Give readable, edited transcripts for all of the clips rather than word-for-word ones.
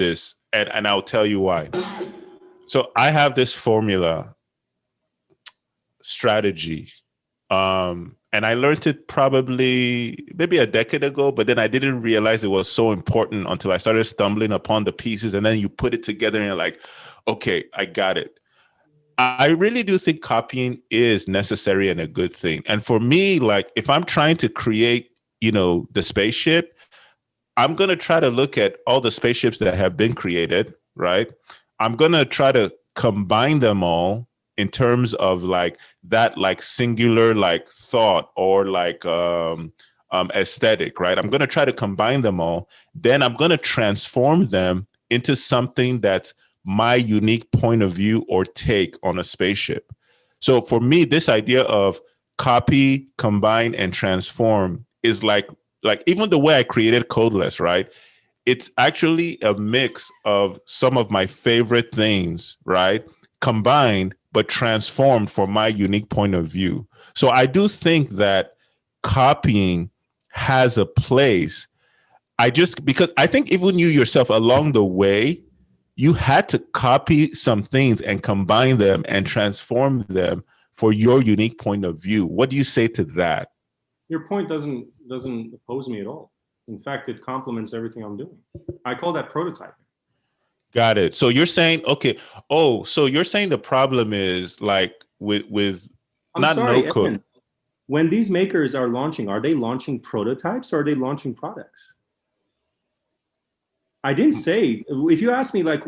this, and I'll tell you why. So I have this formula strategy. And I learned it probably maybe a decade ago, but then I didn't realize it was so important until I started stumbling upon the pieces. And then you put it together and you're like, okay, I got it. I really do think copying is necessary and a good thing. And for me, like if I'm trying to create, the spaceship, I'm going to try to look at all the spaceships that have been created, right? I'm going to try to combine them all in terms of like that, like singular, like thought or like aesthetic, right? I'm going to try to combine them all. Then I'm going to transform them into something that's my unique point of view or take on a spaceship. So for me, this idea of copy, combine, and transform is like even the way I created Codeless, right? It's actually a mix of some of my favorite things, right? Combined, but transformed for my unique point of view. So I do think that copying has a place. Because I think even you yourself along the way, you had to copy some things and combine them and transform them for your unique point of view. What do you say to that? Your point doesn't oppose me at all. In fact, it complements everything I'm doing. I call that prototyping. Got it. So you're saying, okay. Oh, so you're saying the problem is like with not no code. Evan, when these makers are launching, are they launching prototypes or are they launching products? I didn't say, if you ask me, like,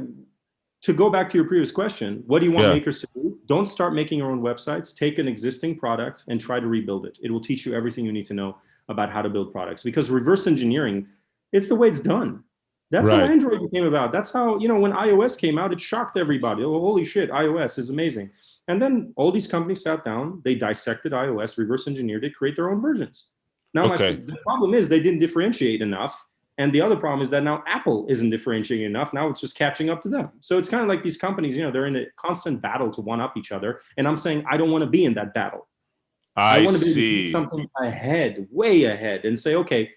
to go back to your previous question, what do you want makers to do? Don't start making your own websites. Take an existing product and try to rebuild it. It will teach you everything you need to know about how to build products, because reverse engineering, it's the way it's done. That's how Android came about. That's how, when iOS came out, it shocked everybody. Oh, holy shit, iOS is amazing. And then all these companies sat down, they dissected iOS, reverse engineered it, create their own versions. Now, the problem is they didn't differentiate enough. And the other problem is that now Apple isn't differentiating enough. Now it's just catching up to them. So it's kind of like these companies, they're in a constant battle to one up each other. And I'm saying, I don't want to be in that battle. I want to be something ahead, way ahead, and say, okay,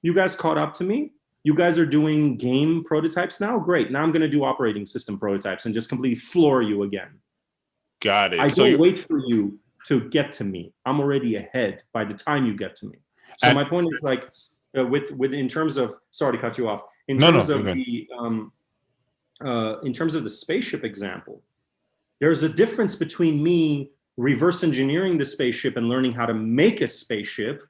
you guys caught up to me. You guys are doing game prototypes now. Great. Now I'm going to do operating system prototypes and just completely floor you again. Got it. I don't wait for you to get to me. I'm already ahead by the time you get to me. So my point is like, with in terms of, sorry to cut you off, in terms of the spaceship example, there's a difference between me reverse engineering the spaceship and learning how to make a spaceship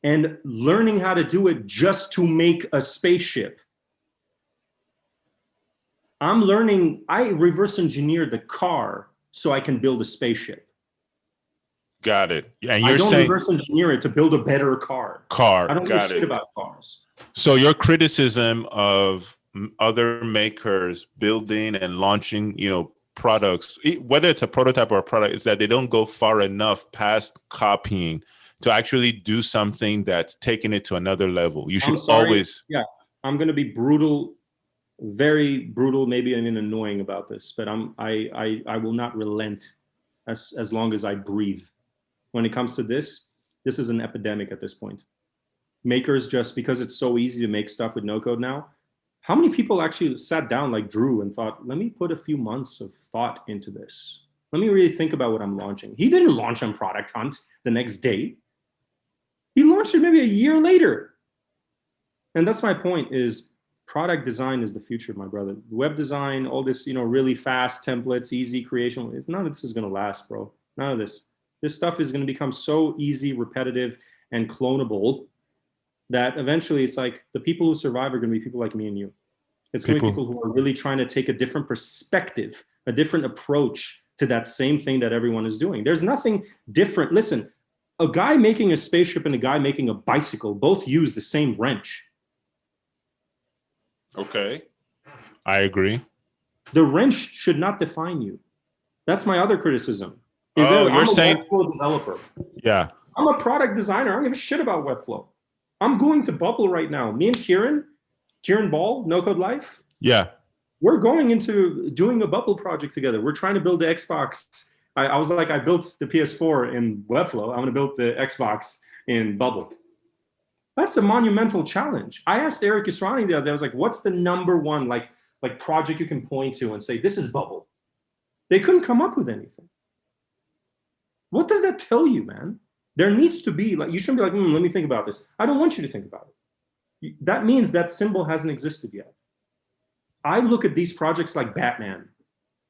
and learning how to do it just to make a spaceship. I reverse engineer the car so I can build a spaceship. Got it. And I don't reverse engineer it to build a better car. I don't know shit about cars. So your criticism of other makers building and launching, products, whether it's a prototype or a product, is that they don't go far enough past copying to actually do something that's taking it to another level. You should always. Yeah, I'm going to be brutal, very brutal, maybe even annoying about this, but I will not relent as long as I breathe. When it comes to this is an epidemic at this point. Makers, just because it's so easy to make stuff with no code now, how many people actually sat down like Drew and thought, let me put a few months of thought into this. Let me really think about what I'm launching. He didn't launch on Product Hunt the next day. He launched it maybe a year later. And that's my point, is product design is the future, my brother. Web design, all this, really fast templates, easy creation. None of this is going to last, bro. None of this. This stuff is going to become so easy, repetitive, and clonable that eventually it's like the people who survive are going to be people like me and you. It's going to be people who are really trying to take a different perspective, a different approach to that same thing that everyone is doing. There's nothing different. Listen, a guy making a spaceship and a guy making a bicycle both use the same wrench. Okay, I agree. The wrench should not define you. That's my other criticism. You're saying Webflow developer. Yeah. I'm a product designer. I don't give a shit about Webflow. I'm going to Bubble right now. Me and Kieran Ball, No Code Life. Yeah. We're going into doing a Bubble project together. We're trying to build the Xbox. I was like, I built the PS4 in Webflow. I'm going to build the Xbox in Bubble. That's a monumental challenge. I asked Eric Israni the other day, I was like, what's the number one, like, like project you can point to and say, this is bubble. They couldn't come up with anything. What does that tell you, man? There needs to be, like, you shouldn't be like, let me think about this. I don't want you to think about it. That means that symbol hasn't existed yet. I look at these projects like Batman.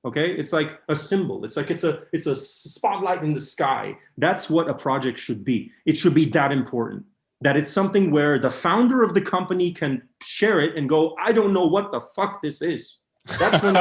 Okay, it's like a symbol. It's like it's a spotlight in the sky. That's what a project should be. It should be that important. That it's something where the founder of the company can share it and go, I don't know what the fuck this is. That's when